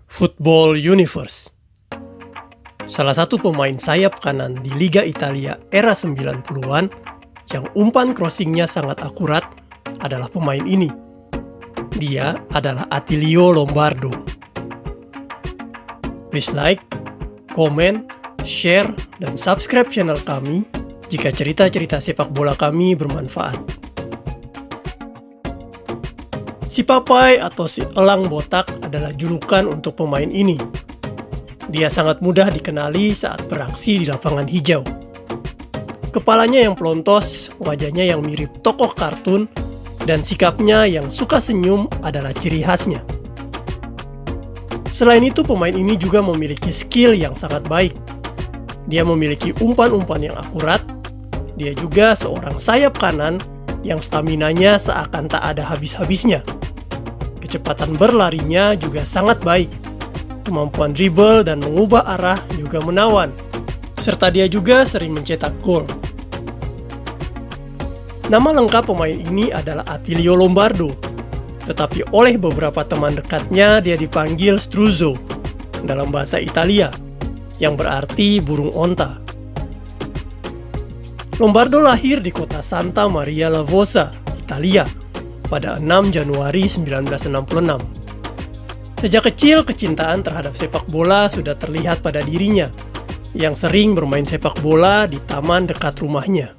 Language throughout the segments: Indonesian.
Football Universe. Salah satu pemain sayap kanan di Liga Italia era 90-an yang umpan crossingnya sangat akurat adalah pemain ini. Dia adalah Attilio Lombardo. Please like, comment, share, dan subscribe channel kami jika cerita-cerita sepak bola kami bermanfaat. Si Papai atau si Elang Botak adalah julukan untuk pemain ini. Dia sangat mudah dikenali saat beraksi di lapangan hijau. Kepalanya yang pelontos, wajahnya yang mirip tokoh kartun, dan sikapnya yang suka senyum adalah ciri khasnya. Selain itu, pemain ini juga memiliki skill yang sangat baik. Dia memiliki umpan-umpan yang akurat. Dia juga seorang sayap kanan yang staminanya seakan tak ada habis-habisnya. Kecepatan berlarinya juga sangat baik. Kemampuan dribble dan mengubah arah juga menawan. Serta dia juga sering mencetak gol. Nama lengkap pemain ini adalah Attilio Lombardo. Tetapi oleh beberapa teman dekatnya dia dipanggil Struzzo dalam bahasa Italia, yang berarti burung onta. Lombardo lahir di kota Santa Maria La Vosa, Italia, pada 6 Januari 1966. Sejak kecil, kecintaan terhadap sepak bola sudah terlihat pada dirinya, yang sering bermain sepak bola di taman dekat rumahnya.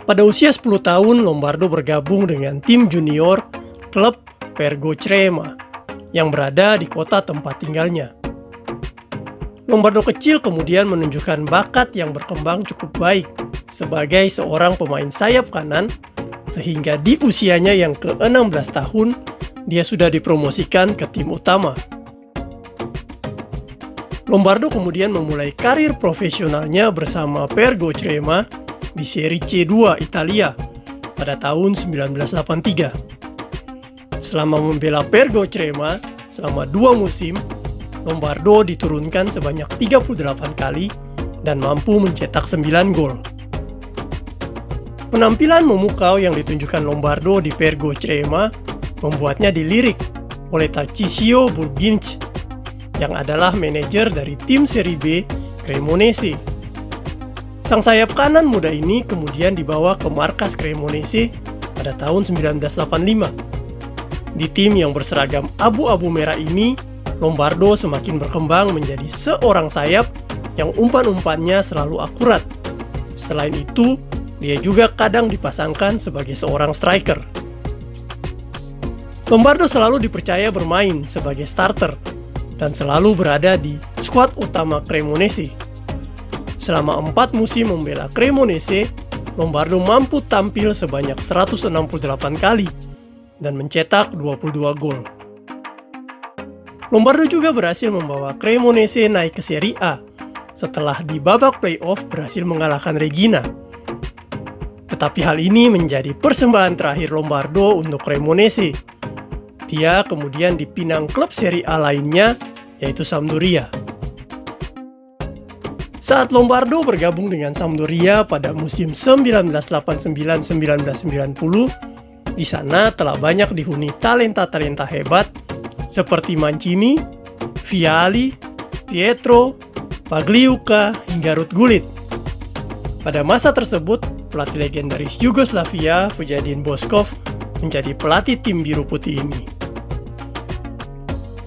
Pada usia 10 tahun, Lombardo bergabung dengan tim junior klub Pergo Crema, yang berada di kota tempat tinggalnya. Lombardo kecil kemudian menunjukkan bakat yang berkembang cukup baik sebagai seorang pemain sayap kanan, sehingga di usianya yang ke-16 tahun, dia sudah dipromosikan ke tim utama. Lombardo kemudian memulai karir profesionalnya bersama Pergo Crema di Serie C2 Italia pada tahun 1983. Selama membela Pergo Crema selama 2 musim, Lombardo diturunkan sebanyak 38 kali dan mampu mencetak 9 gol. Penampilan memukau yang ditunjukkan Lombardo di Pergo Crema membuatnya dilirik oleh Tarcisio Burginch, yang adalah manajer dari tim Serie B Cremonese. Sang sayap kanan muda ini kemudian dibawa ke markas Cremonese pada tahun 1985. Di tim yang berseragam abu-abu merah ini, Lombardo semakin berkembang menjadi seorang sayap yang umpan-umpannya selalu akurat. Selain itu, dia juga kadang dipasangkan sebagai seorang striker. Lombardo selalu dipercaya bermain sebagai starter dan selalu berada di skuad utama Cremonese. Selama 4 musim membela Cremonese, Lombardo mampu tampil sebanyak 168 kali dan mencetak 22 gol. Lombardo juga berhasil membawa Cremonese naik ke Serie A setelah di babak playoff berhasil mengalahkan Reggina. Tetapi hal ini menjadi persembahan terakhir Lombardo untuk Cremonese. Dia kemudian dipinang klub Serie A lainnya, yaitu Sampdoria. Saat Lombardo bergabung dengan Sampdoria pada musim 1989-1990, di sana telah banyak dihuni talenta-talenta hebat seperti Mancini, Vialli, Pietro, Pagliuca, hingga Ruud Gullit. Pada masa tersebut, pelatih legendaris Yugoslavia, Vujadin Boškov, menjadi pelatih tim biru putih ini.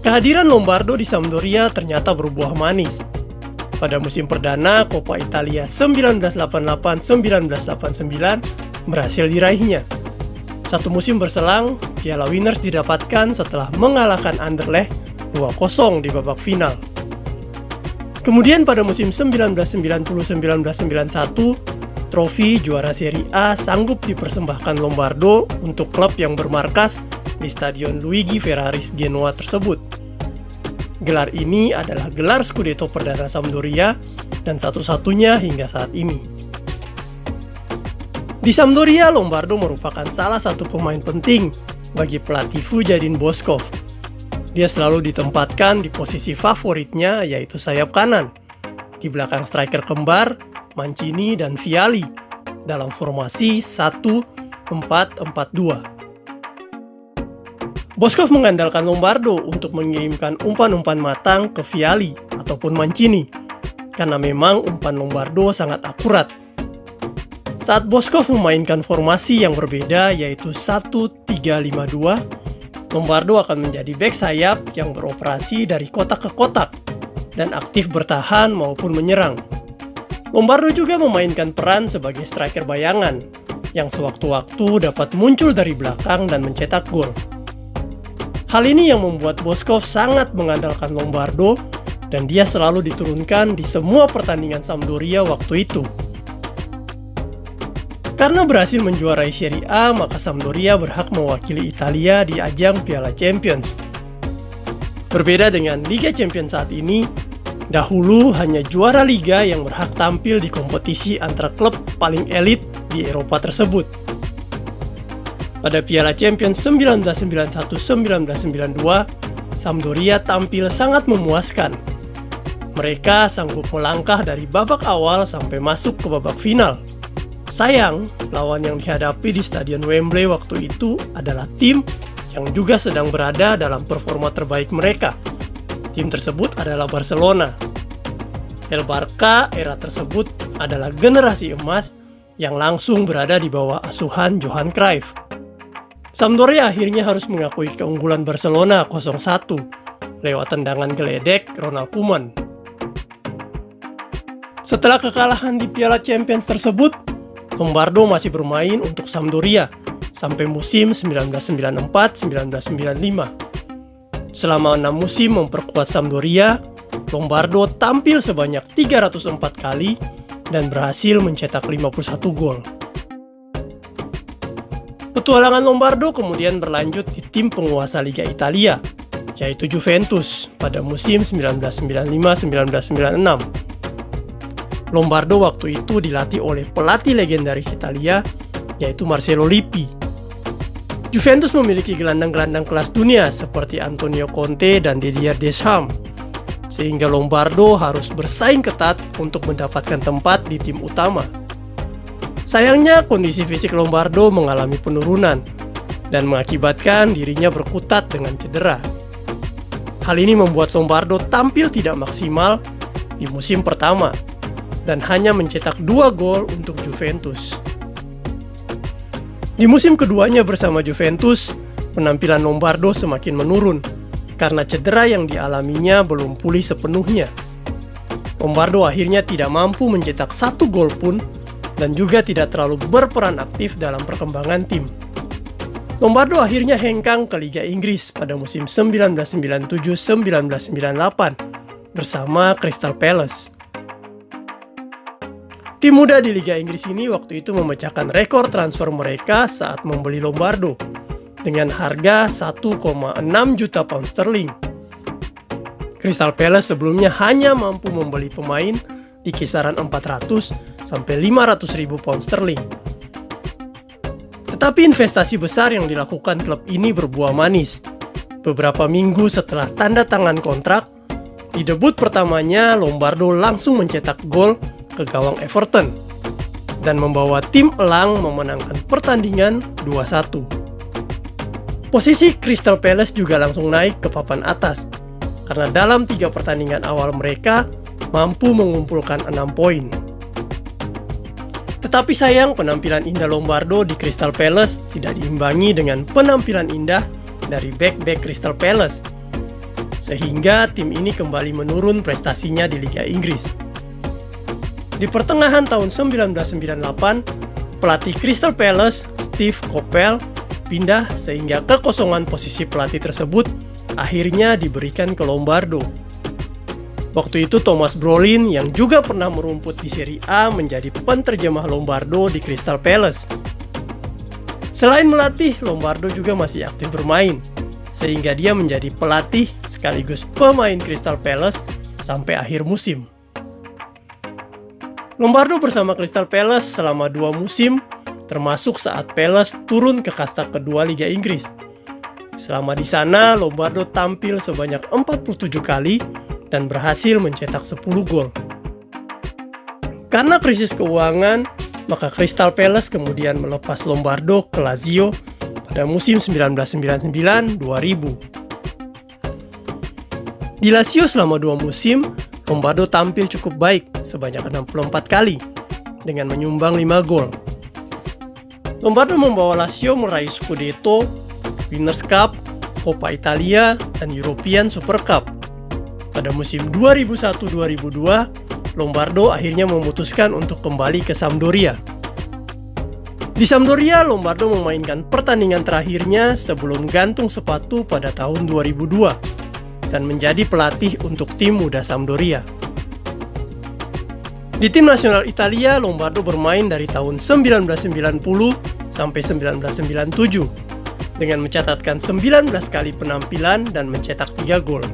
Kehadiran Lombardo di Sampdoria ternyata berbuah manis. Pada musim perdana Coppa Italia 1988-1989 berhasil diraihnya. 1 musim berselang, Piala Winners didapatkan setelah mengalahkan Anderlecht 2-0 di babak final. Kemudian pada musim 1990-1991, trofi juara Serie A sanggup dipersembahkan Lombardo untuk klub yang bermarkas di Stadion Luigi Ferraris Genoa tersebut. Gelar ini adalah gelar Scudetto perdana Sampdoria dan satu-satunya hingga saat ini. Di Sampdoria, Lombardo merupakan salah satu pemain penting bagi pelatih Vujadin Boškov. Dia selalu ditempatkan di posisi favoritnya, yaitu sayap kanan, di belakang striker kembar Mancini dan Vialli dalam formasi 1-4-4-2. Boskov mengandalkan Lombardo untuk mengirimkan umpan-umpan matang ke Vialli ataupun Mancini, karena memang umpan Lombardo sangat akurat. Saat Boskov memainkan formasi yang berbeda yaitu 1-3-5-2, Lombardo akan menjadi bek sayap yang beroperasi dari kotak ke kotak dan aktif bertahan maupun menyerang. Lombardo juga memainkan peran sebagai striker bayangan yang sewaktu-waktu dapat muncul dari belakang dan mencetak gol. Hal ini yang membuat Boskov sangat mengandalkan Lombardo dan dia selalu diturunkan di semua pertandingan Sampdoria waktu itu. Karena berhasil menjuarai Serie A, maka Sampdoria berhak mewakili Italia di ajang Piala Champions. Berbeda dengan Liga Champions saat ini, dahulu hanya juara liga yang berhak tampil di kompetisi antara klub paling elit di Eropa tersebut. Pada Piala Champions 1991-1992, Sampdoria tampil sangat memuaskan. Mereka sanggup melangkah dari babak awal sampai masuk ke babak final. Sayang, lawan yang dihadapi di Stadion Wembley waktu itu adalah tim yang juga sedang berada dalam performa terbaik mereka. Tim tersebut adalah Barcelona. El Barca era tersebut adalah generasi emas yang langsung berada di bawah asuhan Johan Cruyff. Sampdoria akhirnya harus mengakui keunggulan Barcelona 0-1 lewat tendangan geledek Ronald Koeman. Setelah kekalahan di Piala Champions tersebut, Lombardo masih bermain untuk Sampdoria sampai musim 1994-1995. Selama 6 musim memperkuat Sampdoria, Lombardo tampil sebanyak 304 kali dan berhasil mencetak 51 gol. Petualangan Lombardo kemudian berlanjut di tim penguasa Liga Italia, yaitu Juventus pada musim 1995-1996. Lombardo waktu itu dilatih oleh pelatih legendaris Italia, yaitu Marcello Lippi. Juventus memiliki gelandang-gelandang kelas dunia seperti Antonio Conte dan Didier Deschamps, sehingga Lombardo harus bersaing ketat untuk mendapatkan tempat di tim utama. Sayangnya, kondisi fisik Lombardo mengalami penurunan dan mengakibatkan dirinya berkutat dengan cedera. Hal ini membuat Lombardo tampil tidak maksimal di musim pertama dan hanya mencetak 2 gol untuk Juventus. Di musim keduanya bersama Juventus, penampilan Lombardo semakin menurun karena cedera yang dialaminya belum pulih sepenuhnya. Lombardo akhirnya tidak mampu mencetak 1 gol pun dan juga tidak terlalu berperan aktif dalam perkembangan tim. Lombardo akhirnya hengkang ke Liga Inggris pada musim 1997-1998 bersama Crystal Palace. Tim muda di Liga Inggris ini waktu itu memecahkan rekor transfer mereka saat membeli Lombardo dengan harga 1,6 juta pound sterling. Crystal Palace sebelumnya hanya mampu membeli pemain di kisaran 400 sampai 500 ribu pound sterling. Tetapi investasi besar yang dilakukan klub ini berbuah manis. Beberapa minggu setelah tanda tangan kontrak, di debut pertamanya Lombardo langsung mencetak gol ke gawang Everton dan membawa tim elang memenangkan pertandingan 2-1. Posisi Crystal Palace juga langsung naik ke papan atas karena dalam 3 pertandingan awal mereka mampu mengumpulkan 6 poin. Tetapi sayang, penampilan indah Lombardo di Crystal Palace tidak diimbangi dengan penampilan indah dari bek-bek Crystal Palace, sehingga tim ini kembali menurun prestasinya di Liga Inggris. Di pertengahan tahun 1998, pelatih Crystal Palace, Steve Coppell, pindah sehingga kekosongan posisi pelatih tersebut akhirnya diberikan ke Lombardo. Waktu itu Thomas Brolin yang juga pernah merumput di Serie A menjadi penterjemah Lombardo di Crystal Palace. Selain melatih, Lombardo juga masih aktif bermain, sehingga dia menjadi pelatih sekaligus pemain Crystal Palace sampai akhir musim. Lombardo bersama Crystal Palace selama 2 musim, termasuk saat Palace turun ke kasta kedua Liga Inggris. Selama di sana, Lombardo tampil sebanyak 47 kali dan berhasil mencetak 10 gol. Karena krisis keuangan, maka Crystal Palace kemudian melepas Lombardo ke Lazio pada musim 1999-2000. Di Lazio selama 2 musim, Lombardo tampil cukup baik sebanyak 64 kali dengan menyumbang 5 gol. Lombardo membawa Lazio meraih Scudetto, Winners' Cup, Coppa Italia, dan European Super Cup. Pada musim 2001-2002, Lombardo akhirnya memutuskan untuk kembali ke Sampdoria. Di Sampdoria, Lombardo memainkan pertandingan terakhirnya sebelum gantung sepatu pada tahun 2002 dan menjadi pelatih untuk tim muda Sampdoria. Di tim nasional Italia, Lombardo bermain dari tahun 1990 sampai 1997 dengan mencatatkan 19 kali penampilan dan mencetak 3 gol.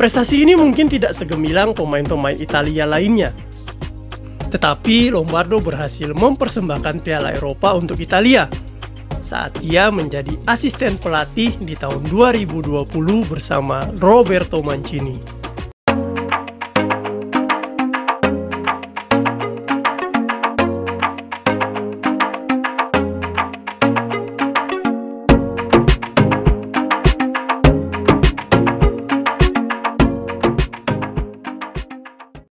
Prestasi ini mungkin tidak segemilang pemain-pemain Italia lainnya, tetapi Lombardo berhasil mempersembahkan Piala Eropa untuk Italia saat ia menjadi asisten pelatih di tahun 2020 bersama Roberto Mancini.